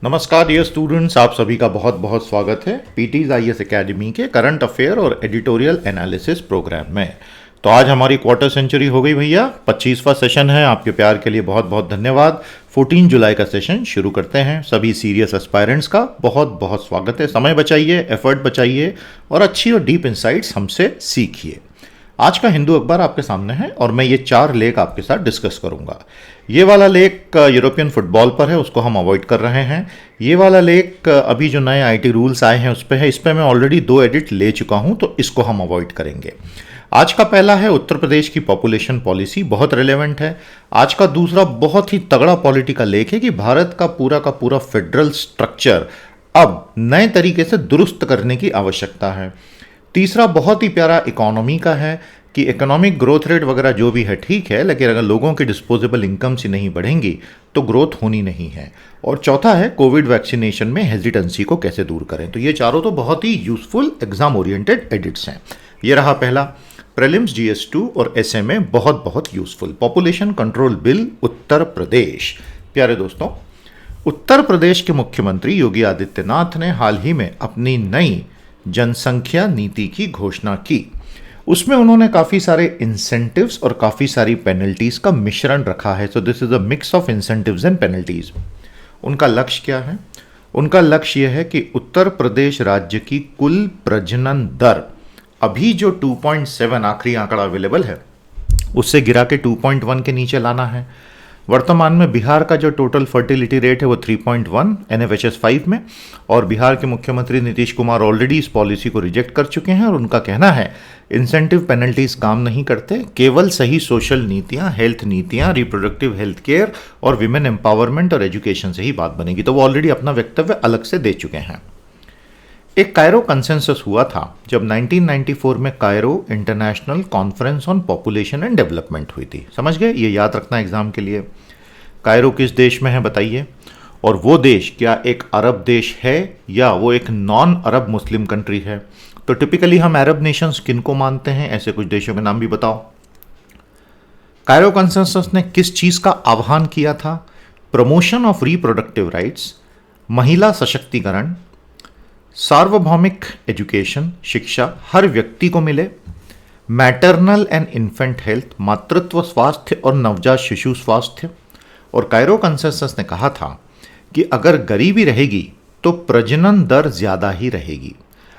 नमस्कार dear students, आप सभी का बहुत बहुत स्वागत है पीटीज आईएएस एकेडमी के करंट अफेयर और एडिटोरियल एनालिसिस प्रोग्राम में। तो आज हमारी क्वार्टर सेंचुरी हो गई भैया, 25वां सेशन है। आपके प्यार के लिए बहुत बहुत धन्यवाद। 14 जुलाई का सेशन शुरू करते हैं। सभी सीरियस एस्पायरेंट्स का बहुत बहुत स्वागत है। समय बचाइए, एफर्ट बचाइए और अच्छी और डीप इंसाइट्स हमसे सीखिए। आज का हिंदू अखबार आपके सामने है और मैं ये 4 लेख आपके साथ डिस्कस करूंगा। ये वाला लेख यूरोपियन फुटबॉल पर है, उसको हम अवॉइड कर रहे हैं। ये वाला लेख अभी जो नए आईटी रूल्स आए हैं उस पर है। इस पर मैं ऑलरेडी 2 एडिट ले चुका हूं, तो इसको हम अवॉइड करेंगे। आज का पहला है उत्तर प्रदेश की पॉपुलेशन पॉलिसी, बहुत रिलेवेंट है। आज का दूसरा बहुत ही तगड़ा पॉलिटिकल लेख है कि भारत का पूरा फेडरल स्ट्रक्चर अब नए तरीके से दुरुस्त करने की आवश्यकता है। तीसरा बहुत ही प्यारा इकोनॉमी का है कि इकोनॉमिक ग्रोथ रेट वगैरह जो भी है ठीक है, लेकिन अगर लोगों की डिस्पोजेबल इनकम से नहीं बढ़ेंगी तो ग्रोथ होनी नहीं है। और चौथा है कोविड वैक्सीनेशन में हेजिटेंसी को कैसे दूर करें। तो ये चारों तो बहुत ही यूजफुल एग्जाम ओरिएंटेड एडिट्स हैं। ये रहा पहला। प्रीलिम्स, GS2 और SMA बहुत बहुत useful. Population control bill Uttar Pradesh. प्यारे दोस्तों, उत्तर प्रदेश के मुख्यमंत्री योगी आदित्यनाथ ने हाल ही में अपनी नई जनसंख्या नीति की घोषणा की। उसमें उन्होंने काफ़ी सारे इंसेंटिव्स और काफ़ी सारी पेनल्टीज़ का मिश्रण रखा है। So this is a mix of incentives and penalties. उनका लक्ष्य क्या है? उनका लक्ष्य यह है कि उत्तर प्रदेश राज्य की कुल प्रजनन दर अभी जो 2.7 आखिरी आंकड़ा अवेलेबल है उससे गिरा के 2.1 के नीचे लाना है। वर्तमान में बिहार का जो टोटल फर्टिलिटी रेट है वो 3.1 NFHS 5 में, और बिहार के मुख्यमंत्री नीतीश कुमार ऑलरेडी इस पॉलिसी को रिजेक्ट कर चुके हैं। और उनका कहना है इंसेंटिव पेनल्टीज काम नहीं करते, केवल सही सोशल नीतियां, हेल्थ नीतियां, रिप्रोडक्टिव हेल्थ केयर और विमेन एम्पावरमेंट और एजुकेशन से ही बात बनेगी। तो वो ऑलरेडी अपना वक्तव्य अलग से दे चुके हैं। एक कायरो कंसेंसस हुआ था जब 1994 में Cairo international conference on population and development हुई थी। समझ गए? ये याद रखना एग्जाम के लिए। कायरो किस देश में है बताइए? और वो देश क्या एक अरब देश है या वो एक नॉन अरब मुस्लिम कंट्री है? तो टिपिकली हम अरब नेशंस किनको मानते हैं? ऐसे कुछ देशों के नाम भी बताओ। कायरो कंसेंसस ने किस चीज का आह्वान किया था? प्रमोशन ऑफ रिप्रोडक्टिव राइट्स, महिला सशक्तिकरण, सार्वभौमिक एजुकेशन, शिक्षा हर व्यक्ति को मिले, मैटरनल एंड इन्फेंट हेल्थ, मातृत्व स्वास्थ्य और नवजात शिशु स्वास्थ्य। और कायरो कंसेंसस ने कहा था कि अगर गरीबी रहेगी तो प्रजनन दर ज्यादा ही रहेगी।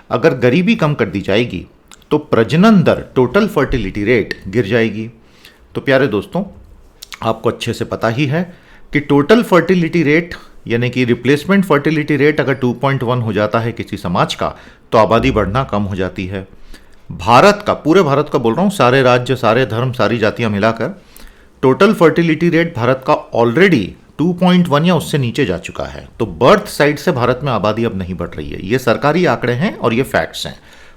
अगर गरीबी कम कर दी जाएगी तो प्रजनन दर, टोटल फर्टिलिटी रेट गिर जाएगी। तो प्यारे दोस्तों, आपको अच्छे से पता ही है कि टोटल फर्टिलिटी रेट यानी कि रिप्लेसमेंट फर्टिलिटी रेट अगर 2.1 हो जाता है किसी समाज का तो आबादी बढ़ना कम हो जाती है। भारत का, पूरे भारत का बोल रहा हूँ, सारे राज्य, सारे धर्म, सारी जातियां मिलाकर टोटल फर्टिलिटी रेट भारत का ऑलरेडी 2.1 या उससे नीचे जा चुका है। तो बर्थ साइड से भारत में आबादी अब नहीं बढ़ रही है। ये सरकारी आंकड़े हैं और ये फैक्ट्स हैं।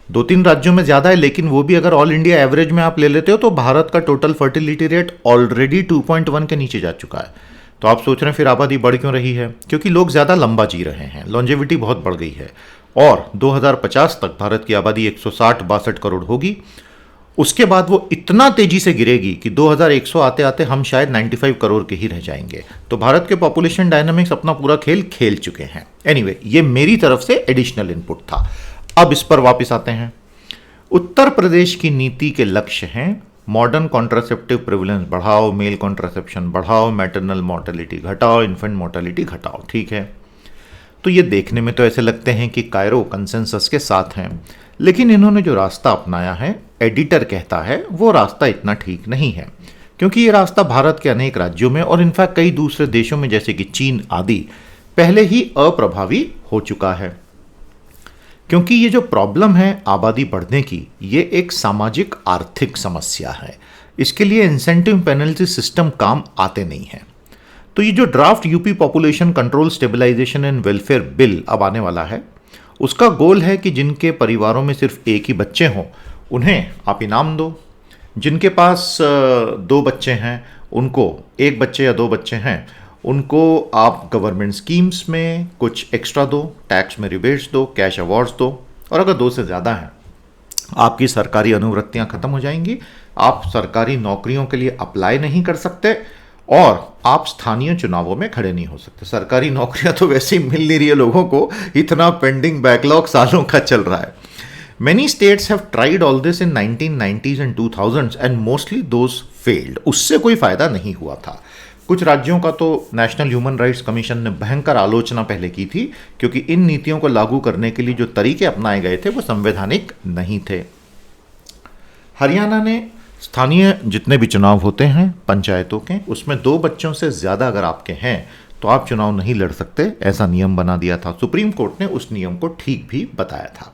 2-3 राज्यों में ज़्यादा है, लेकिन वो भी अगर ऑल इंडिया एवरेज में आप ले लेते हो तो भारत का टोटल फर्टिलिटी रेट ऑलरेडी 2.1 के नीचे जा चुका है। तो आप सोच रहे हैं फिर आबादी बढ़ क्यों रही है? क्योंकि लोग ज़्यादा लंबा जी रहे हैं, लॉन्जेविटी बहुत बढ़ गई है। और 2050 तक भारत की आबादी 160-62 करोड़ होगी। उसके बाद वो इतना तेजी से गिरेगी कि 2100 आते आते हम शायद 95 करोड़ के ही रह जाएंगे। तो भारत के पॉपुलेशन डायनामिक्स अपना पूरा खेल खेल चुके हैं। एनीवे, ये मेरी तरफ से एडिशनल इनपुट था। अब इस पर वापस आते हैं। उत्तर प्रदेश की नीति के लक्ष्य हैं मॉडर्न कॉन्ट्रासेप्टिव प्रिविलेंस बढ़ाओ, मेल कॉन्ट्रासेप्शन बढ़ाओ, मैटरनल मोर्टेलिटी घटाओ, इन्फेंट मोर्टेलिटी घटाओ। ठीक है, तो ये देखने में तो ऐसे लगते हैं कि कायरो कंसेंसस के साथ हैं, लेकिन इन्होंने जो रास्ता अपनाया है, एडिटर कहता है वो रास्ता इतना ठीक नहीं है। क्योंकि ये रास्ता भारत के अनेक राज्यों में और इनफैक्ट कई दूसरे देशों में जैसे कि चीन आदि पहले ही अप्रभावी हो चुका है। क्योंकि ये जो प्रॉब्लम है आबादी बढ़ने की, ये एक सामाजिक आर्थिक समस्या है। इसके लिए इंसेंटिव पेनल्टी सिस्टम काम आते नहीं हैं। तो ये जो draft UP population control stabilisation and welfare bill अब आने वाला है, उसका गोल है कि जिनके परिवारों में सिर्फ एक ही बच्चे हों उन्हें आप इनाम दो। जिनके पास 2 बच्चे हैं उनको, 1 बच्चे या 2 बच्चे हैं उनको आप गवर्नमेंट स्कीम्स में कुछ एक्स्ट्रा दो, टैक्स में रिबेट्स दो, कैश अवार्ड्स दो। और अगर 2 से ज़्यादा हैं आपकी सरकारी अनुवृत्तियां खत्म हो जाएंगी, आप सरकारी नौकरियों के लिए अप्लाई नहीं कर सकते और आप स्थानीय चुनावों में खड़े नहीं हो सकते। सरकारी नौकरियां तो वैसे ही मिल नहीं रही है लोगों को, इतना पेंडिंग बैकलॉग सालों का चल रहा है। Many states have tried all this in 1990s and 2000s and mostly those failed. उससे कोई फायदा नहीं हुआ था। कुछ राज्यों का तो नेशनल ह्यूमन राइट्स कमीशन ने भयंकर आलोचना पहले की थी, क्योंकि इन नीतियों को लागू करने के लिए जो तरीके अपनाए गए थे वो संवैधानिक नहीं थे। हरियाणा ने स्थानीय जितने भी चुनाव होते हैं पंचायतों के, उसमें 2 बच्चों से ज़्यादा अगर आपके हैं तो आप चुनाव नहीं लड़ सकते, ऐसा नियम बना दिया था। सुप्रीम कोर्ट ने उस नियम को ठीक भी बताया था।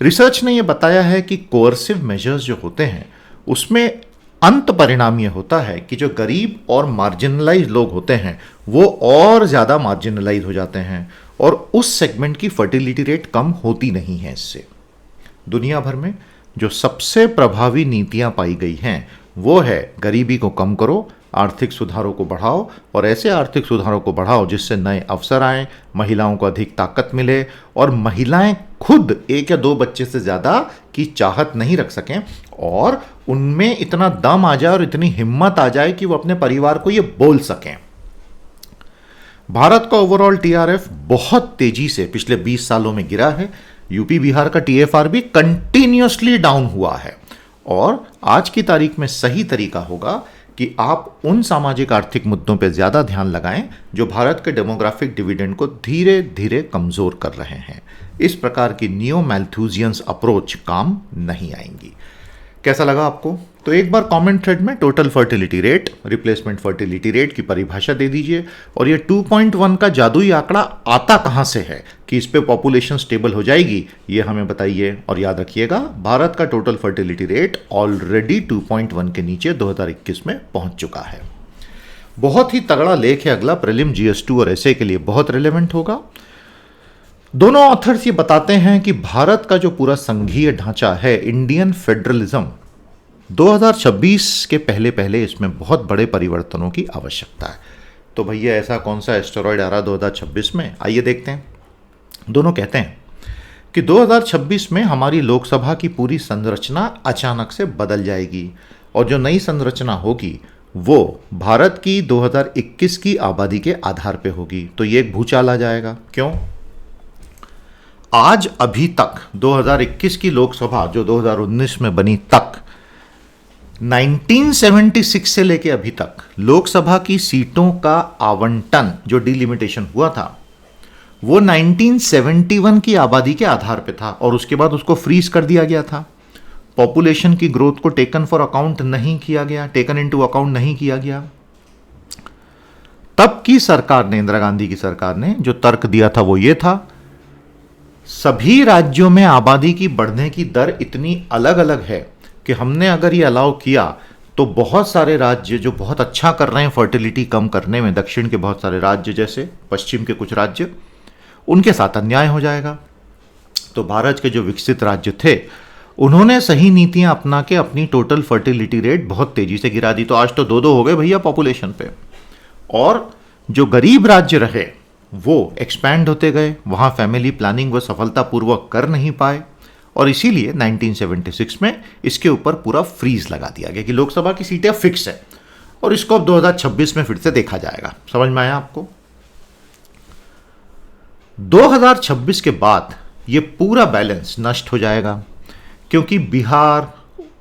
रिसर्च ने यह बताया है कि कोअर्सिव मेजर्स जो होते हैं उसमें अंत परिणाम यह होता है कि जो गरीब और मार्जिनलाइज लोग होते हैं वो और ज़्यादा मार्जिनलाइज हो जाते हैं, और उस सेगमेंट की फर्टिलिटी रेट कम होती नहीं है। इससे दुनिया भर में जो सबसे प्रभावी नीतियां पाई गई हैं वो है गरीबी को कम करो, आर्थिक सुधारों को बढ़ाओ, और ऐसे आर्थिक सुधारों को बढ़ाओ जिससे नए अवसर आएँ, महिलाओं को अधिक ताकत मिले, और महिलाएं खुद 1 या 2 बच्चे से ज़्यादा की चाहत नहीं रख सकें और उनमें इतना दम आ जाए और इतनी हिम्मत आ जाए कि वो अपने परिवार को ये बोल सकें। भारत का ओवरऑल टीआरएफ बहुत तेजी से पिछले 20 सालों में गिरा है। यूपी बिहार का टीएफआर भी कंटिन्यूअसली डाउन हुआ है, और आज की तारीख में सही तरीका होगा कि आप उन सामाजिक आर्थिक मुद्दों पर ज़्यादा ध्यान लगाएं जो भारत के डेमोग्राफिक डिविडेंड को धीरे धीरे कमज़ोर कर रहे हैं। इस प्रकार की नियो मैल्थूजियंस अप्रोच काम नहीं आएंगी। कैसा लगा आपको? तो एक बार कमेंट थ्रेड में total fertility rate, replacement fertility rate की परिभाषा दे दीजिए, और ये 2.1 का जादुई आंकड़ा आता कहाँ से है कि इस पे पॉपुलेशन स्टेबल हो जाएगी, ये हमें बताइए। और याद रखिएगा, भारत का टोटल फर्टिलिटी रेट ऑलरेडी 2.1 के नीचे 2021 में पहुंच चुका है। बहुत ही तगड़ा लेख है अगला, प्रीलिम, GS2 और एसए के लिए बहुत रिलेवेंट होगा। दोनों ऑथर्स ये बताते हैं कि भारत का जो पूरा संघीय ढांचा है, इंडियन फेडरलिज्म, 2026 के पहले पहले इसमें बहुत बड़े परिवर्तनों की आवश्यकता है। तो भैया ऐसा कौन सा एस्टेरॉयड आ रहा 2026 में, आइए देखते हैं। दोनों कहते हैं कि 2026 में हमारी लोकसभा की पूरी संरचना अचानक से बदल जाएगी, और जो नई संरचना होगी वो भारत की 2021 की आबादी के आधार पे होगी। तो ये एक भूचाल आ जाएगा। क्यों? आज अभी तक 2021 की लोकसभा जो 2019 में बनी तक, 1976 से लेके अभी तक लोकसभा की सीटों का आवंटन जो डिलिमिटेशन हुआ था वो 1971 की आबादी के आधार पे था, और उसके बाद उसको फ्रीज कर दिया गया था। पॉपुलेशन की ग्रोथ को टेकन फॉर अकाउंट नहीं किया गया, टेकन इनटू अकाउंट नहीं किया गया। तब की सरकार ने, इंदिरा गांधी की सरकार ने जो तर्क दिया था वो ये था, सभी राज्यों में आबादी की बढ़ने की दर इतनी अलग अलग है कि हमने अगर ये अलाउ किया तो बहुत सारे राज्य जो बहुत अच्छा कर रहे हैं फर्टिलिटी कम करने में, दक्षिण के बहुत सारे राज्य जैसे पश्चिम के कुछ राज्य, उनके साथ अन्याय हो जाएगा। तो भारत के जो विकसित राज्य थे उन्होंने सही नीतियां अपना के अपनी टोटल फर्टिलिटी रेट बहुत तेजी से गिरा दी। तो आज तो 2-2 हो गए भैया पॉपुलेशन पे, और जो गरीब राज्य रहे वो एक्सपैंड होते गए, वहां फैमिली प्लानिंग वो सफलतापूर्वक कर नहीं पाए, और इसीलिए 1976 में इसके ऊपर पूरा फ्रीज लगा दिया गया कि लोकसभा की सीटें फिक्स है, और इसको अब 2026 में फिर से देखा जाएगा। समझ में आया आपको? 2026 के बाद ये पूरा बैलेंस नष्ट हो जाएगा, क्योंकि बिहार,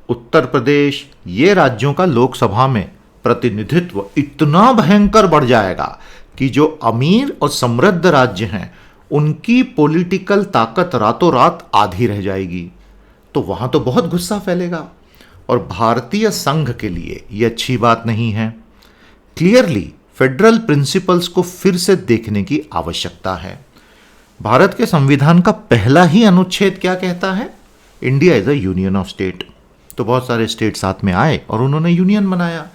उत्तर प्रदेश, ये राज्यों का लोकसभा में प्रतिनिधित्व इतना भयंकर बढ़ जाएगा कि जो अमीर और समृद्ध राज्य हैं उनकी पॉलिटिकल ताकत रातों रात आधी रह जाएगी। तो वहां तो बहुत गुस्सा फैलेगा, और भारतीय संघ के लिए यह अच्छी बात नहीं है। क्लियरली फेडरल प्रिंसिपल्स को फिर से देखने की आवश्यकता है। भारत के संविधान का पहला ही अनुच्छेद क्या कहता है? India is a union of state. तो बहुत सारे स्टेट साथ में आए और उन्होंने यूनियन बनाया,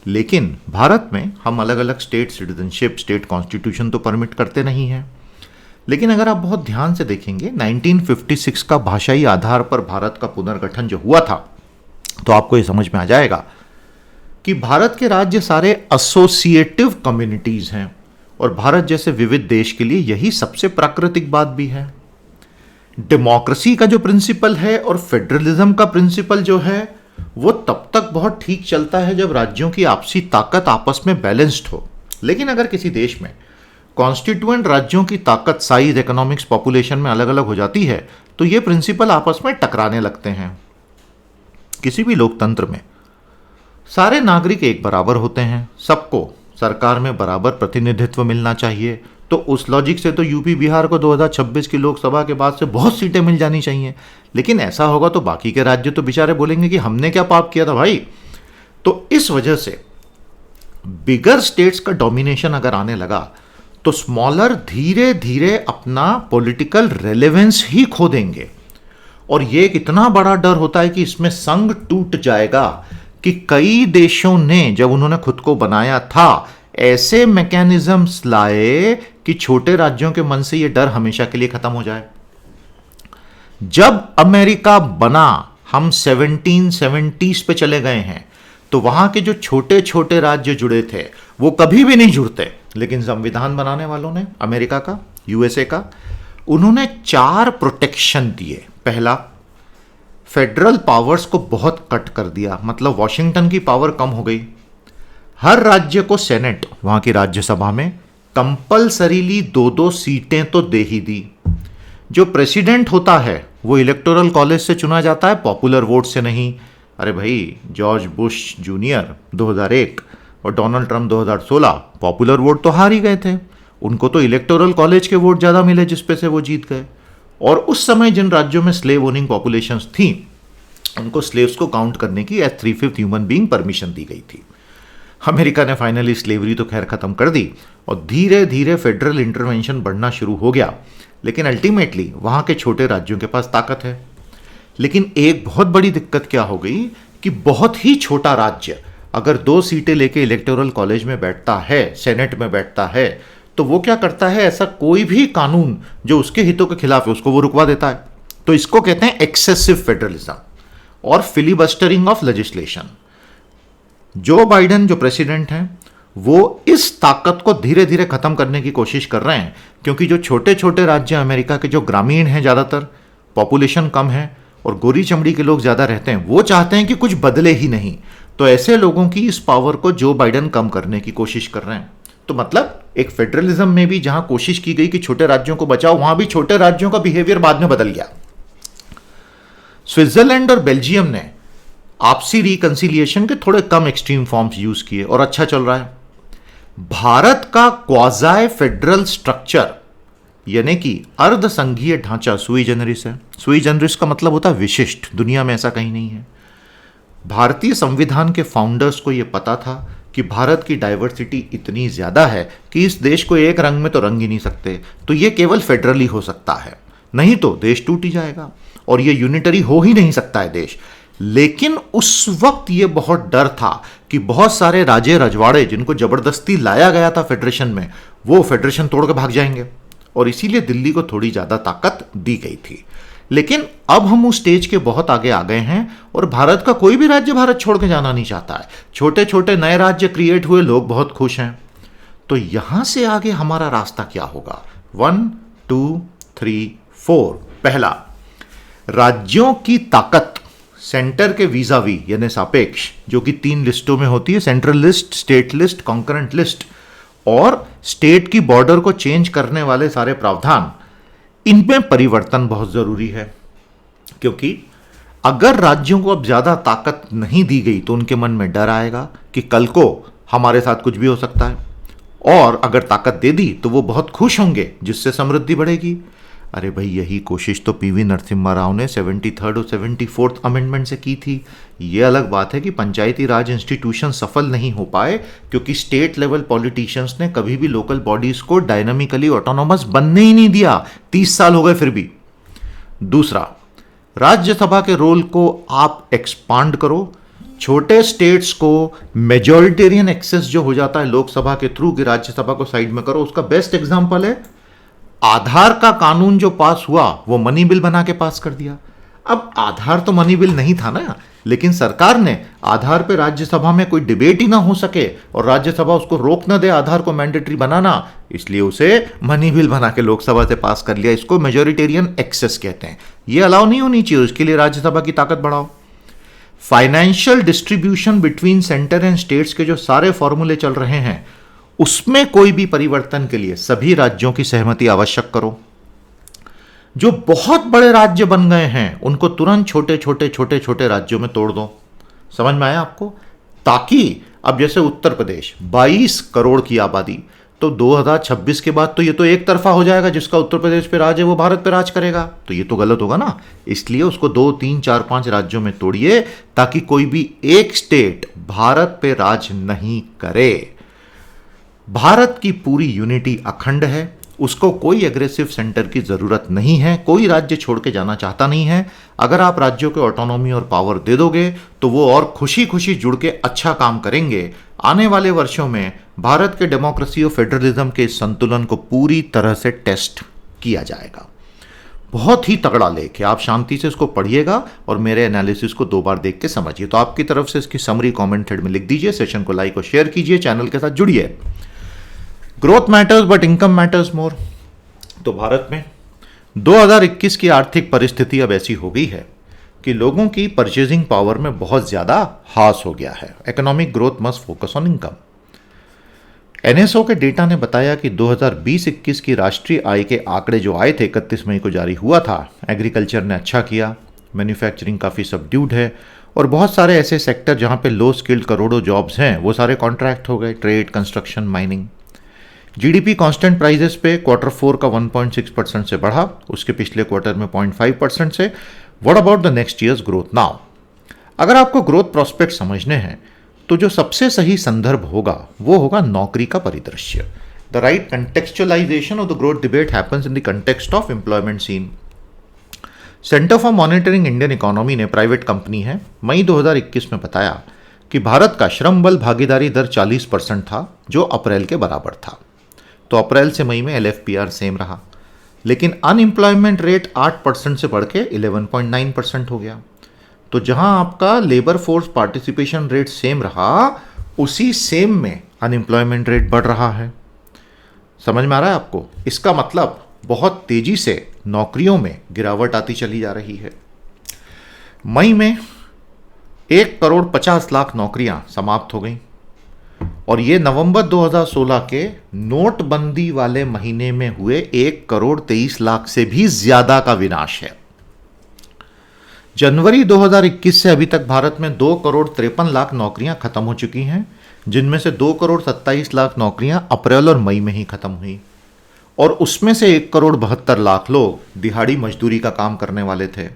लेकिन भारत में हम अलग अलग स्टेट सिटीजनशिप, स्टेट कॉन्स्टिट्यूशन तो परमिट करते नहीं हैं। लेकिन अगर आप बहुत ध्यान से देखेंगे, 1956 का भाषाई आधार पर भारत का पुनर्गठन जो हुआ था, तो आपको ये समझ में आ जाएगा कि भारत के राज्य सारे एसोसिएटिव कम्युनिटीज हैं, और भारत जैसे विविध देश के लिए यही सबसे प्राकृतिक बात भी है। डेमोक्रेसी का जो प्रिंसिपल है और फेडरलिज्म का प्रिंसिपल जो है वो तब तक बहुत ठीक चलता है जब राज्यों की आपसी ताकत आपस में बैलेंस्ड हो। लेकिन अगर किसी देश में कॉन्स्टिट्यूएंट राज्यों की ताकत, साइज, इकोनॉमिक्स, पॉपुलेशन में अलग अलग हो जाती है तो ये प्रिंसिपल आपस में टकराने लगते हैं। किसी भी लोकतंत्र में सारे नागरिक एक बराबर होते हैं, सबको सरकार में बराबर प्रतिनिधित्व मिलना चाहिए। तो उस लॉजिक से तो यूपी बिहार को 2026 की लोकसभा के बाद से बहुत सीटें मिल जानी चाहिए। लेकिन ऐसा होगा तो बाकी के राज्य तो बेचारे बोलेंगे कि हमने क्या पाप किया था भाई। तो इस वजह से बिगर स्टेट्स का डोमिनेशन अगर आने लगा तो स्मॉलर धीरे धीरे अपना पॉलिटिकल रेलेवेंस ही खो देंगे। और ये एक इतना बड़ा डर होता है कि इसमें संघ टूट जाएगा कि कई देशों ने जब उन्होंने खुद को बनाया था ऐसे मैकेनिज्म्स लाए कि छोटे राज्यों के मन से ये डर हमेशा के लिए खत्म हो जाए। जब अमेरिका बना, हम 1770s पे चले गए हैं, तो वहां के जो छोटे छोटे राज्य जुड़े थे वो कभी भी नहीं जुड़ते। लेकिन संविधान बनाने वालों ने, अमेरिका का, यूएसए का, उन्होंने 4 प्रोटेक्शन दिए। पहला, फेडरल पावर्स को बहुत कट कर दिया, मतलब वॉशिंगटन की पावर कम हो गई। हर राज्य को सेनेट, वहां की राज्यसभा में कंपल्सरीली 2-2 सीटें तो दे ही दी। जो प्रेसिडेंट होता है वो इलेक्टोरल कॉलेज से चुना जाता है, पॉपुलर वोट से नहीं। अरे भाई, जॉर्ज बुश जूनियर 2001 और डोनाल्ड ट्रंप 2016 पॉपुलर वोट तो हार ही गए थे, उनको तो इलेक्टोरल कॉलेज के वोट ज़्यादा मिले जिस पे से वो जीत गए। और उस समय जिन राज्यों में स्लेव ओनिंग पॉपुलेशंस थी उनको स्लेव्स को काउंट करने की एज 3/5 ह्यूमन बीइंग परमिशन दी गई थी। अमेरिका ने फाइनली स्लेवरी तो खैर खत्म कर दी और धीरे धीरे फेडरल इंटरवेंशन बढ़ना शुरू हो गया। लेकिन अल्टीमेटली वहां के छोटे राज्यों के पास ताकत है। लेकिन एक बहुत बड़ी दिक्कत क्या हो गई कि बहुत ही छोटा राज्य अगर 2 सीटें लेके इलेक्टोरल कॉलेज में बैठता है, सेनेट में बैठता है, तो वो क्या करता है, ऐसा कोई भी कानून जो उसके हितों के खिलाफ है उसको वो रुकवा देता है। तो इसको कहते हैं एक्सेसिव फेडरलिज्म और फिलिबस्टरिंग ऑफ लेजिस्लेशन। जो बाइडेन जो प्रेसिडेंट हैं वो इस ताकत को धीरे धीरे खत्म करने की कोशिश कर रहे हैं, क्योंकि जो छोटे छोटे राज्य अमेरिका के जो ग्रामीण हैं, ज़्यादातर पॉपुलेशन कम है और गोरी चमड़ी के लोग ज़्यादा रहते हैं, वो चाहते हैं कि कुछ बदले ही नहीं। तो ऐसे लोगों की इस पावर को जो बाइडेन कम करने की कोशिश कर रहे हैं। तो मतलब एक फेडरलिज्म में भी जहां कोशिश की गई कि छोटे राज्यों को बचाओ, वहां भी छोटे राज्यों का बिहेवियर बाद में बदल गया। स्विट्जरलैंड और बेल्जियम ने आपसी रिकंसिलिएशन के थोड़े कम एक्सट्रीम फॉर्म्स यूज किए और अच्छा चल रहा है। भारत का क्वाजाई फेडरल स्ट्रक्चर यानी कि अर्ध संघीय ढांचा सुई जनरिस है। सुई जनरिस का मतलब होता है विशिष्ट, दुनिया में ऐसा कहीं नहीं है। भारतीय संविधान के फाउंडर्स को यह पता था कि भारत की डाइवर्सिटी इतनी ज्यादा है कि इस देश को एक रंग में तो रंग ही नहीं सकते, तो यह केवल फेडरली हो सकता है, नहीं तो देश टूट ही जाएगा और यह यूनिटरी हो ही नहीं सकता है देश। लेकिन उस वक्त यह बहुत डर था कि बहुत सारे राजे रजवाड़े जिनको जबरदस्ती लाया गया था फेडरेशन में, वो फेडरेशन तोड़ के भाग जाएंगे और इसीलिए दिल्ली को थोड़ी ज्यादा ताकत दी गई थी। लेकिन अब हम उस स्टेज के बहुत आगे आ गए हैं और भारत का कोई भी राज्य भारत छोड़ के जाना नहीं चाहता है। छोटे छोटे नए राज्य क्रिएट हुए, लोग बहुत खुश हैं। तो यहां से आगे हमारा रास्ता क्या होगा? 1 2 3 4। पहला, राज्यों की ताकत सेंटर के वीजावी यानी सापेक्ष, जो कि 3 लिस्टों में होती है, central list, state list, concurrent list, और स्टेट की बॉर्डर को चेंज करने वाले सारे प्रावधान, इनमें परिवर्तन बहुत जरूरी है। क्योंकि अगर राज्यों को अब ज्यादा ताकत नहीं दी गई तो उनके मन में डर आएगा कि कल को हमारे साथ कुछ भी हो सकता है, और अगर ताकत दे दी तो वो बहुत खुश होंगे जिससे समृद्धि बढ़ेगी। अरे भाई, यही कोशिश तो पीवी नरसिम्हा राव ने 73rd और 74th अमेंडमेंट से की थी। ये अलग बात है कि पंचायती राज इंस्टीट्यूशन सफल नहीं हो पाए क्योंकि स्टेट लेवल पॉलिटिशियंस ने कभी भी लोकल बॉडीज को डायनामिकली ऑटोनोमस बनने ही नहीं दिया। 30 साल हो गए फिर भी। दूसरा, राज्यसभा के रोल को आप एक्सपांड करो। छोटे स्टेट्स को मेजॉरिटेरियन एक्सेस जो हो जाता है लोकसभा के थ्रू कि राज्यसभा को साइड में करो। उसका बेस्ट एग्जांपल है आधार का कानून जो पास हुआ, वो मनी बिल बना के पास कर दिया। अब आधार तो मनी बिल नहीं था ना, लेकिन सरकार ने आधार पे राज्यसभा में कोई डिबेट ही ना हो सके और राज्यसभा उसको रोक ना दे आधार को मैंडेटरी बनाना, इसलिए उसे मनी बिल बना के लोकसभा से पास कर लिया। इसको मेजॉरिटेरियन एक्सेस कहते हैं। ये अलाउ नहीं होनी चाहिए, उसके लिए राज्यसभा की ताकत बढ़ाओ। Financial distribution between centre and states के जो सारे फॉर्मूले चल रहे हैं उसमें कोई भी परिवर्तन के लिए सभी राज्यों की सहमति आवश्यक करो। जो बहुत बड़े राज्य बन गए हैं उनको तुरंत छोटे छोटे छोटे छोटे राज्यों में तोड़ दो। समझ में आया आपको? ताकि अब जैसे उत्तर प्रदेश 22 करोड़ की आबादी, तो 2026 के बाद तो ये तो एक तरफा हो जाएगा, जिसका उत्तर प्रदेश पे राज है वो भारत पे राज करेगा, तो ये तो गलत होगा ना। इसलिए उसको 2, 3, 4, 5 राज्यों में तोड़िए ताकि कोई भी एक स्टेट भारत पे राज नहीं करे। भारत की पूरी यूनिटी अखंड है, उसको कोई एग्रेसिव सेंटर की जरूरत नहीं है, कोई राज्य छोड़ के जाना चाहता नहीं है। अगर आप राज्यों को ऑटोनॉमी और पावर दे दोगे तो वो और खुशी खुशी जुड़ के अच्छा काम करेंगे। आने वाले वर्षों में भारत के डेमोक्रेसी और फेडरलिज्म के इस संतुलन को पूरी तरह से टेस्ट किया जाएगा। बहुत ही तगड़ा लेख है, आप शांति से इसको पढ़िएगा और मेरे एनालिसिस को 2 बार देख के समझिए। तो आपकी तरफ से इसकी समरी कमेंट थ्रेड में लिख दीजिए, सेशन को लाइक और शेयर कीजिए, चैनल के साथ जुड़िए। Growth matters but income matters more. तो भारत में 2021 की आर्थिक परिस्थिति अब ऐसी हो गई है कि लोगों की परचेजिंग पावर में बहुत ज्यादा हास हो गया है। Economic growth must focus on income. NSO के डेटा ने बताया कि 2020-21 की राष्ट्रीय आय के आंकड़े जो आए थे 31 मई को जारी हुआ था, एग्रीकल्चर ने अच्छा किया, मैन्युफैक्चरिंग काफ़ी सबड्यूड है और बहुत सारे ऐसे सेक्टर जहां पे लो स्किल्ड करोड़ों जॉब्स हैं वो सारे कॉन्ट्रैक्ट हो गए, trade, construction, mining. GDP constant prices पे Q4 का 1.6% से बढ़ा, उसके पिछले क्वार्टर में 0.5% से। What about the next years growth now? अगर आपको ग्रोथ प्रोस्पेक्ट समझने हैं तो जो सबसे सही संदर्भ होगा वो होगा नौकरी का परिदृश्य। The right contextualization of the growth debate happens in the context of employment scene. Centre for monitoring Indian economy ने, प्राइवेट कंपनी है, मई 2021 में बताया कि भारत का श्रम बल भागीदारी दर 40% था, जो अप्रैल के बराबर था। तो अप्रैल से मई में एलएफपीआर सेम रहा, लेकिन अनएम्प्लॉयमेंट रेट 8% से बढ़ के 11.9% हो गया। तो जहां आपका labour force participation rate same रहा, उसी सेम में अनएम्प्लॉयमेंट रेट बढ़ रहा है। समझ में आ रहा है आपको? इसका मतलब बहुत तेजी से नौकरियों में गिरावट आती चली जा रही है। मई में 1,50,00,000 नौकरियां समाप्त हो गई और ये नवंबर 2016 के नोटबंदी वाले महीने में हुए 1,23,00,000 से भी ज्यादा का विनाश है। जनवरी 2021 से अभी तक भारत में 2,53,00,000 नौकरियां खत्म हो चुकी हैं, जिनमें से 2,27,00,000 नौकरियां अप्रैल और मई में ही खत्म हुई और उसमें से 1,72,00,000 लोग दिहाड़ी मजदूरी का काम करने वाले थे।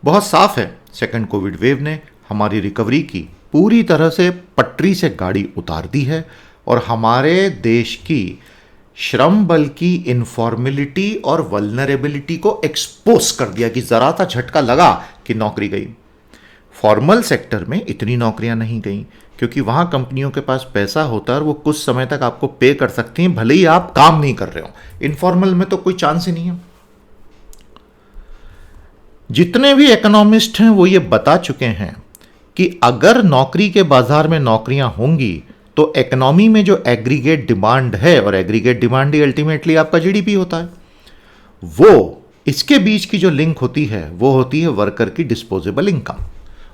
बहुत साफ है, सेकंड कोविड वेव ने हमारी रिकवरी की पूरी तरह से पटरी से गाड़ी उतार दी है और हमारे देश की श्रम बल की इनफॉर्मेलिटी और वल्नरेबिलिटी को एक्सपोज कर दिया कि जरा सा झटका लगा कि नौकरी गई। फॉर्मल सेक्टर में इतनी नौकरियां नहीं गई क्योंकि वहां कंपनियों के पास पैसा होता है और वो कुछ समय तक आपको पे कर सकती हैं, भले ही आप काम नहीं कर रहे हो। इनफॉर्मल में तो कोई चांस ही नहीं है। जितने भी इकोनॉमिस्ट हैं वो ये बता चुके हैं कि अगर नौकरी के बाजार में नौकरियां होंगी तो इकोनॉमी में जो एग्रीगेट डिमांड है, और एग्रीगेट डिमांड ही अल्टीमेटली आपका जीडीपी होता है, वो इसके बीच की जो लिंक होती है वो होती है वर्कर की डिस्पोजेबल इनकम,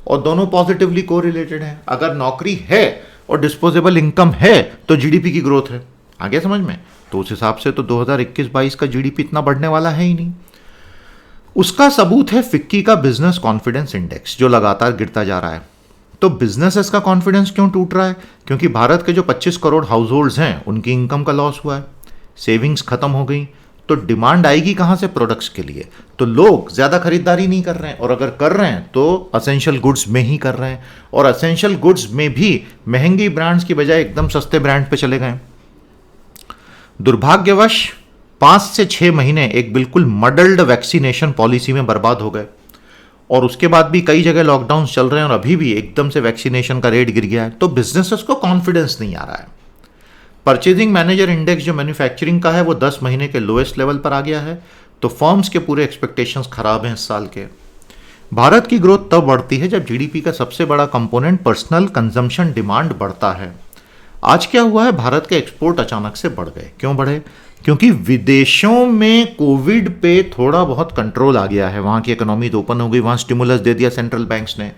और दोनों पॉजिटिवली कोरिलेटेड है। अगर नौकरी है और डिस्पोजेबल इनकम है तो जीडीपी की ग्रोथ है। आगे समझ में? तो उस हिसाब से तो 2021-22 का जीडीपी इतना बढ़ने वाला है ही नहीं। उसका सबूत है फिक्की का बिजनेस कॉन्फिडेंस इंडेक्स, जो लगातार गिरता जा रहा है। तो बिजनेसेस का कॉन्फिडेंस क्यों टूट रहा है? क्योंकि भारत के जो 25 करोड़ हाउस होल्ड्स हैं उनकी इनकम का लॉस हुआ है, सेविंग्स खत्म हो गई, तो डिमांड आएगी कहां से? प्रोडक्ट्स के लिए। तो लोग ज्यादा खरीदारी नहीं कर रहे हैं, और अगर कर रहे हैं तो असेंशियल गुड्स में ही कर रहे हैं, और असेंशियल गुड्स में भी महंगी ब्रांड्स की बजाय एकदम सस्ते ब्रांड पे चले गए। दुर्भाग्यवश 5 से 6 महीने एक बिल्कुल मडल्ड वैक्सीनेशन पॉलिसी में बर्बाद हो गए, और उसके बाद भी कई जगह लॉकडाउन चल रहे हैं और अभी भी एकदम से वैक्सीनेशन का रेट गिर गया है। तो बिजनेसेस को कॉन्फिडेंस नहीं आ रहा है। परचेजिंग मैनेजर इंडेक्स जो मैन्युफैक्चरिंग का है वो 10 महीने के लोएस्ट लेवल पर आ गया है। तो फर्म्स के पूरे एक्सपेक्टेशंस खराब हैं इस साल के। भारत की ग्रोथ तब बढ़ती है जब जीडीपी का सबसे बड़ा कंपोनेंट पर्सनल कंजम्पशन डिमांड बढ़ता है। आज क्या हुआ है? भारत के एक्सपोर्ट अचानक से बढ़ गए। क्यों बढ़े? क्योंकि विदेशों में कोविड पे थोड़ा बहुत कंट्रोल आ गया है, वहां की इकोनॉमी तो ओपन हो गई, वहां स्टिमुलस दे दिया सेंट्रल बैंक्स ने,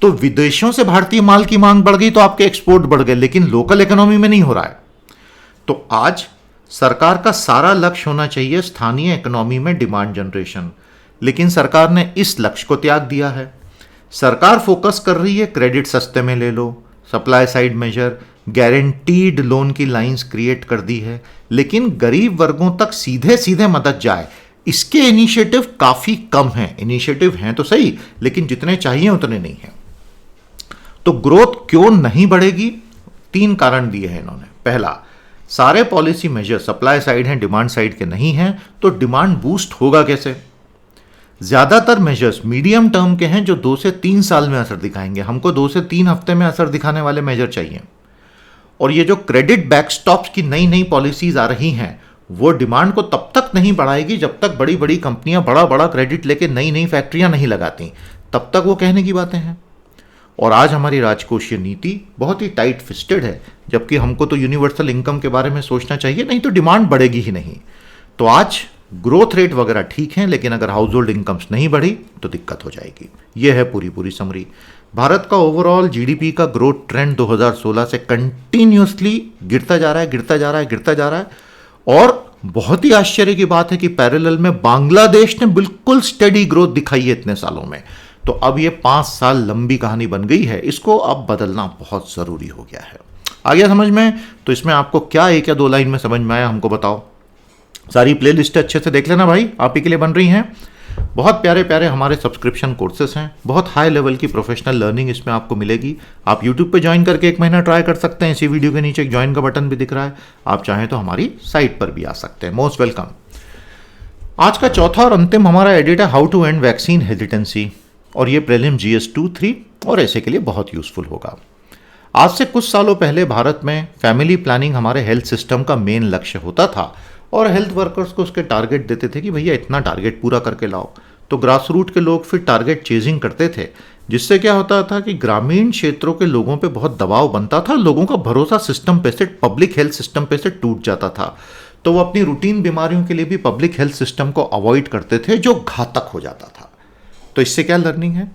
तो विदेशों से भारतीय माल की मांग बढ़ गई तो आपके एक्सपोर्ट बढ़ गए, लेकिन लोकल इकोनॉमी में नहीं हो रहा है। तो आज सरकार का सारा लक्ष्य होना चाहिए स्थानीय इकोनॉमी में डिमांड जनरेशन, लेकिन सरकार ने इस लक्ष्य को त्याग दिया है। सरकार फोकस कर रही है क्रेडिट सस्ते में ले लो, supply side measure, guaranteed loan की लाइंस क्रिएट कर दी है, लेकिन गरीब वर्गों तक सीधे सीधे मदद जाए इसके इनिशिएटिव काफी कम हैं। इनिशिएटिव हैं तो सही, लेकिन जितने चाहिए उतने नहीं हैं। तो ग्रोथ क्यों नहीं बढ़ेगी? 3 कारण दिए हैं इन्होंने। पहला, सारे पॉलिसी मेजर सप्लाई साइड हैं, डिमांड साइड के नहीं हैं, तो डिमांड बूस्ट होगा कैसे? ज्यादातर मेजर्स मीडियम टर्म के हैं जो 2 से 3 साल में असर दिखाएंगे। हमको 2 से 3 हफ्ते में असर दिखाने वाले मेजर चाहिए। और ये जो क्रेडिट बैकस्टॉप्स की नई नई पॉलिसीज आ रही हैं, वो डिमांड को तब तक नहीं बढ़ाएगी जब तक बड़ी बड़ी कंपनियां बड़ा बड़ा क्रेडिट लेके नई नई फैक्ट्रियां नहीं लगाती। तब तक वो कहने की बातें हैं। और आज हमारी राजकोषीय नीति बहुत ही टाइट फिस्टेड है, जबकि हमको तो यूनिवर्सल इनकम के बारे में सोचना चाहिए, नहीं तो डिमांड बढ़ेगी ही नहीं। तो आज ग्रोथ रेट वगैरह ठीक है, लेकिन अगर हाउस होल्ड इनकम्स नहीं बढ़ी तो दिक्कत हो जाएगी। यह है पूरी समरी। भारत का ओवरऑल जीडीपी का ग्रोथ ट्रेंड 2016 से कंटिन्यूसली गिरता जा रहा है। और बहुत ही आश्चर्य की बात है कि पैरेलल में बांग्लादेश ने बिल्कुल स्टेडी ग्रोथ दिखाई है इतने सालों में। तो अब ये 5 साल लंबी कहानी बन गई है, इसको अब बदलना बहुत जरूरी हो गया है। आ गया समझ में? तो इसमें आपको क्या 1 या 2 लाइन में समझ में आया हमको बताओ। सारी प्लेलिस्ट अच्छे से देख लेना भाई, आप ही के लिए बन रही हैं। बहुत प्यारे प्यारे हमारे सब्सक्रिप्शन कोर्सेस हैं, बहुत हाई लेवल की प्रोफेशनल लर्निंग इसमें आपको मिलेगी। आप यूट्यूब पे ज्वाइन करके 1 महीना ट्राई कर सकते हैं। इसी वीडियो के नीचे एक ज्वाइन का बटन भी दिख रहा है, आप चाहें तो हमारी साइट पर भी आ सकते हैं। Most welcome. आज का चौथा और अंतिम हमारा एडिट है how to end vaccine hesitancy, और ये प्रीलिम GS 2-3 और ऐसे के लिए बहुत यूजफुल होगा। आज से कुछ सालों पहले भारत में फैमिली प्लानिंग हमारे हेल्थ सिस्टम का मेन लक्ष्य होता था, और हेल्थ वर्कर्स को उसके टारगेट देते थे कि भैया इतना टारगेट पूरा करके लाओ। तो ग्रास रूट के लोग फिर टारगेट चेजिंग करते थे, जिससे क्या होता था कि ग्रामीण क्षेत्रों के लोगों पे बहुत दबाव बनता था, लोगों का भरोसा सिस्टम पे से, पब्लिक हेल्थ सिस्टम पे से टूट जाता था। तो वो अपनी रूटीन बीमारियों के लिए भी पब्लिक हेल्थ सिस्टम को अवॉइड करते थे, जो घातक हो जाता था। तो इससे क्या लर्निंग है?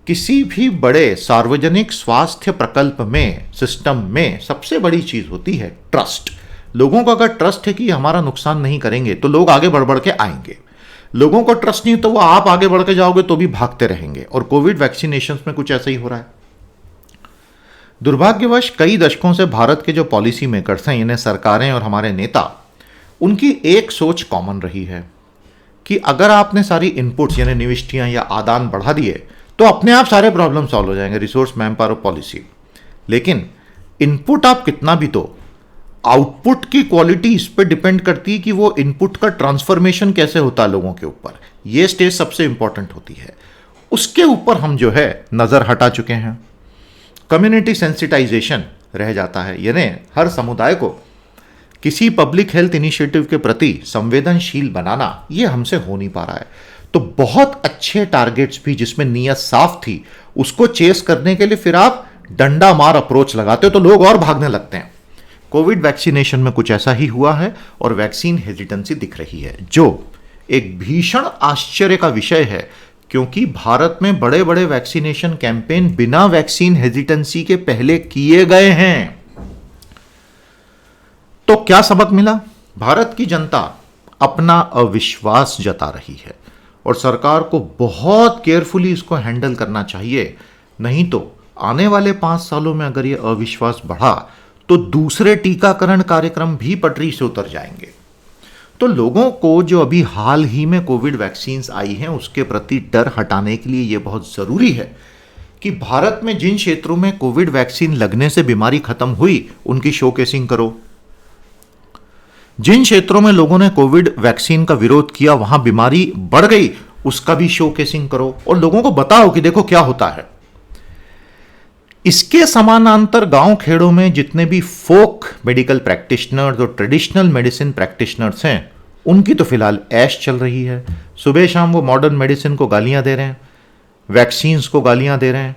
किसी भी बड़े सार्वजनिक स्वास्थ्य प्रकल्प में, सिस्टम में सबसे बड़ी चीज होती है ट्रस्ट। लोगों को अगर ट्रस्ट है कि हमारा नुकसान नहीं करेंगे तो लोग आगे बढ़ बढ़ के आएंगे। लोगों को ट्रस्ट नहीं तो वो आप आगे बढ़ के जाओगे तो भी भागते रहेंगे। और कोविड वैक्सीनेशन में कुछ ऐसा ही हो रहा है। दुर्भाग्यवश कई दशकों से भारत के जो पॉलिसी मेकर्स हैं, इन्हें सरकारें और हमारे नेता, उनकी एक सोच कॉमन रही है कि अगर आपने सारी इनपुट्स यानी निविष्टियां या आदान बढ़ा दिए तो अपने आप सारे प्रॉब्लम सॉल्व हो जाएंगे, रिसोर्स, मैन पावर, पॉलिसी। लेकिन इनपुट आप कितना भी दो, आउटपुट की क्वालिटी इस पर डिपेंड करती है कि वो इनपुट का ट्रांसफॉर्मेशन कैसे होता है लोगों के ऊपर। ये स्टेज सबसे इंपॉर्टेंट होती है। उसके ऊपर हम जो है नजर हटा चुके हैं। कम्युनिटी सेंसिटाइजेशन रह जाता है, यानी हर समुदाय को किसी पब्लिक हेल्थ इनिशिएटिव के प्रति संवेदनशील बनाना, ये हमसे हो नहीं पा रहा है। तो बहुत अच्छे टारगेट्स भी जिसमें नीयत साफ थी, उसको चेस करने के लिए फिर आप डंडा मार अप्रोच लगाते हो तो लोग और भागने लगते हैं। कोविड वैक्सीनेशन में कुछ ऐसा ही हुआ है और वैक्सीन हेजिटेंसी दिख रही है, जो एक भीषण आश्चर्य का विषय है, क्योंकि भारत में बड़े बड़े वैक्सीनेशन कैंपेन बिना वैक्सीन हेजिटेंसी के पहले किए गए हैं। तो क्या सबक मिला? भारत की जनता अपना अविश्वास जता रही है और सरकार को बहुत केयरफुली इसको हैंडल करना चाहिए। नहीं तो आने वाले 5 सालों में अगर यह अविश्वास बढ़ा तो दूसरे टीकाकरण कार्यक्रम भी पटरी से उतर जाएंगे। तो लोगों को जो अभी हाल ही में कोविड वैक्सीन्स आई हैं, उसके प्रति डर हटाने के लिए यह बहुत जरूरी है कि भारत में जिन क्षेत्रों में कोविड वैक्सीन लगने से बीमारी खत्म हुई, उनकी शोकेसिंग करो। जिन क्षेत्रों में लोगों ने कोविड वैक्सीन का विरोध किया, वहां बीमारी बढ़ गई, उसका भी शोकेसिंग करो और लोगों को बताओ कि देखो क्या होता है। इसके समानांतर गांव खेड़ों में जितने भी फोक मेडिकल प्रैक्टिशनर्स और ट्रेडिशनल मेडिसिन प्रैक्टिशनर्स हैं, उनकी तो फिलहाल ऐश चल रही है। सुबह शाम वो मॉडर्न मेडिसिन को गालियां दे रहे हैं, वैक्सीन्स को गालियां दे रहे हैं,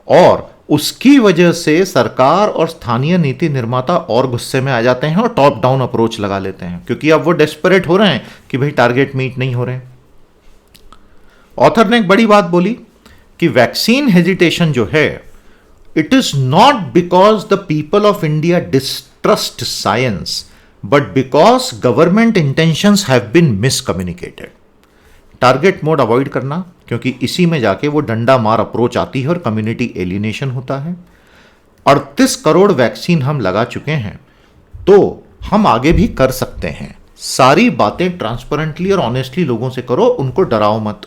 और उसकी वजह से सरकार और स्थानीय नीति निर्माता और गुस्से में आ जाते हैं और टॉप डाउन अप्रोच लगा लेते हैं, क्योंकि अब वो डेस्परेट हो रहे हैं कि भाई टारगेट मीट नहीं हो रहे। ऑथर ने एक बड़ी बात बोली कि वैक्सीन हेजिटेशन जो है, it is not because the people of India distrust science, but because government intentions have been miscommunicated. Target mode avoid करना, क्योंकि इसी में जाके वो डंडा मार अप्रोच आती है और कम्युनिटी एलिनेशन होता है। 38 करोड़ वैक्सीन हम लगा चुके हैं, तो हम आगे भी कर सकते हैं। सारी बातें ट्रांसपेरेंटली और ऑनेस्टली लोगों से करो, उनको डराओ मत।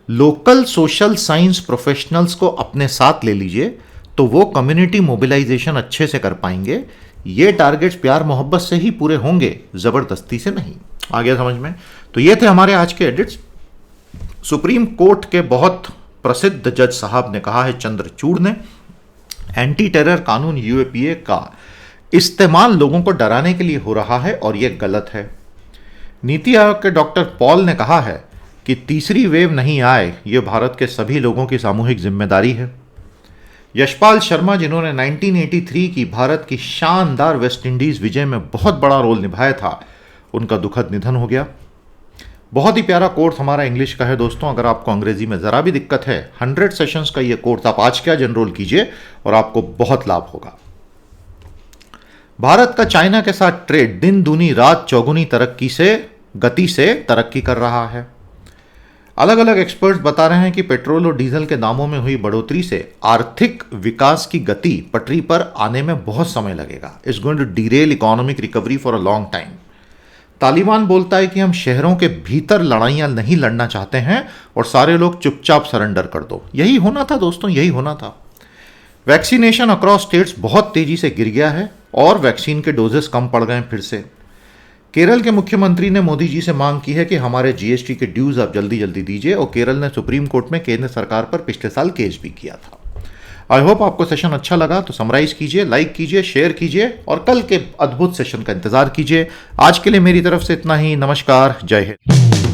लोकल सोशल साइंस प्रोफेशनल्स को अपने साथ ले लीजिए, तो वो कम्युनिटी मोबिलाइजेशन अच्छे से कर पाएंगे। ये टारगेट्स प्यार मोहब्बत से ही पूरे होंगे, जबरदस्ती से नहीं। आ गया समझ में? तो ये थे हमारे आज के एडिट्स। सुप्रीम कोर्ट के बहुत प्रसिद्ध जज साहब ने कहा है, चंद्रचूड़ ने, एंटी टेरर कानून यूएपीए का इस्तेमाल लोगों को डराने के लिए हो रहा है और यह गलत है। नीति आयोग के डॉक्टर पॉल ने कहा है कि तीसरी वेव नहीं आए, यह भारत के सभी लोगों की सामूहिक जिम्मेदारी है। यशपाल शर्मा, जिन्होंने 1983 की भारत की शानदार वेस्ट इंडीज विजय में बहुत बड़ा रोल निभाया था, उनका दुखद निधन हो गया। बहुत ही प्यारा कोर्स हमारा इंग्लिश का है दोस्तों। अगर आपको अंग्रेजी में ज़रा भी दिक्कत है, 100 सेशंस का ये कोर्स आप आज क्या एनरोल कीजिए और आपको बहुत लाभ होगा। भारत का चाइना के साथ ट्रेड दिन दूनी रात चौगुनी गति से तरक्की कर रहा है। अलग अलग एक्सपर्ट्स बता रहे हैं कि पेट्रोल और डीजल के दामों में हुई बढ़ोतरी से आर्थिक विकास की गति पटरी पर आने में बहुत समय लगेगा। It's going to derail economic recovery for a long time. Taliban बोलता है कि हम शहरों के भीतर लड़ाइयां नहीं लड़ना चाहते हैं और सारे लोग चुपचाप सरेंडर कर दो। यही होना था दोस्तों, यही होना था। वैक्सीनेशन अक्रॉस स्टेट्स बहुत तेजी से गिर गया है और वैक्सीन के डोजेस कम पड़ गए फिर से। केरल के मुख्यमंत्री ने मोदी जी से मांग की है कि हमारे जीएसटी के ड्यूज आप जल्दी जल्दी दीजिए, और केरल ने सुप्रीम कोर्ट में केंद्र सरकार पर पिछले साल केस भी किया था। आई होप आपको सेशन अच्छा लगा, तो समराइज कीजिए, लाइक कीजिए, शेयर कीजिए और कल के अद्भुत सेशन का इंतजार कीजिए। आज के लिए मेरी तरफ से इतना ही। नमस्कार, जय हिंद।